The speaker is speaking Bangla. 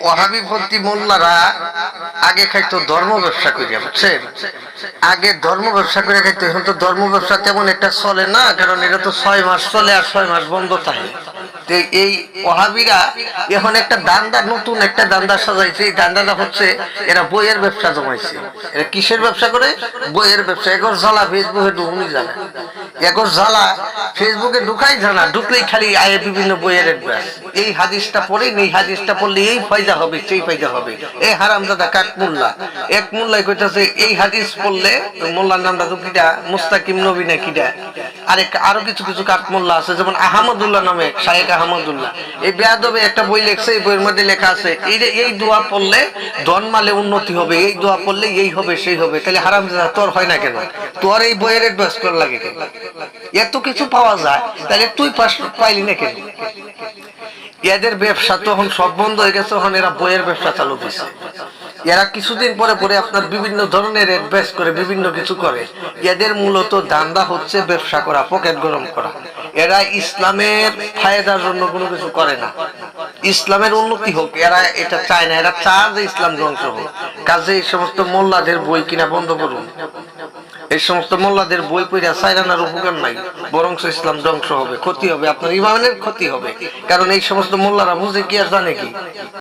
ওয়াহাবি ভর্তি মোল্লারা আগে খাইতো ধর্ম ব্যবসা করিয়া, বুঝছেন? আগে ধর্ম ব্যবসা করে খাইতো, এখন তো ধর্ম ব্যবসা তেমন একটা চলে না, কারণ এটা তো 6 মাস চলে আর 6 মাস বন্ধ থাকে। এই ওয়াহাবিরা এখন একটা দান্দা, নতুন একটা দান্দা সাজাইছে। এই দান্দাটা হচ্ছে এরা বইয়ের ব্যবসা জমাইছে। এরা কিসের ব্যবসা করে? বইয়ের ব্যবসা। এগোর জ্বালা ফেসবুকে ঢুকুনি জানা, এগোর জ্বালা ফেসবুকে ঢুকাই জানা, ঢুকলেই খালি আয়ে বিভিন্ন বইয়ের অ্যাডভাইস। এই হাদিসটা পড়ে, এই হাদিসটা পড়লে এই ফায়দা হবে, সেই ফায়দা হবে। এই হারামজাদা কাক মোল্লা, এক মোল্লাই কইতাছে এই হাদিস পড়লে, মোল্লার নামটা তো কিটা, মুস্তাকিম নবী না কিটা, আরো কিছু কিছু কাক মোল্লা আছে, যেমন আহমদুল্লাহ নামে শায়েখ আহমদুল্লাহ। এই বেয়াদবে একটা বই লেখছে, এই বইয়ের মধ্যে লেখা আছে এই দোয়া পড়লে ধনমালে উন্নতি হবে, এই দোয়া পড়লে এই হবে সেই হবে। তাহলে হারামজাদা তোর হয় না কেন? তোর এই বইয়ের অ্যাডভাইস করা লাগে কেন? এত কিছু পাওয়া যায়, তাহলে তুই পাইলি না কেন? এদের ব্যবসা তখন সব বন্ধ হয়ে গেছে, তখন এরা বইয়ের ব্যবসা চালু দিচ্ছে। এরা কিছুদিন পরে পরে আপনার বিভিন্ন ধরনের অ্যাডভাইস করে, বিভিন্ন কিছু করে। এদের মূলত ধান্দা হচ্ছে ব্যবসা করা, পকেট গরম করা। এরা ইসলামের ফায়দার জন্য কোনো কিছু করে না, ইসলামের উন্নতি হোক এরা এটা চায় না। এরা চায় যে ইসলাম ধ্বংস হোক। কাজে এই সমস্ত মোল্লাদের বই কিনা বন্ধ করুন। এই সমস্ত মোল্লাদের বই পড়া সাইরানার উপকার নাই, বরং ইসলাম ধ্বংস হবে, ক্ষতি হবে, আপনার ইমানের ক্ষতি হবে। কারণ এই সমস্ত মোল্লারা বুঝে কি আর জানে কি?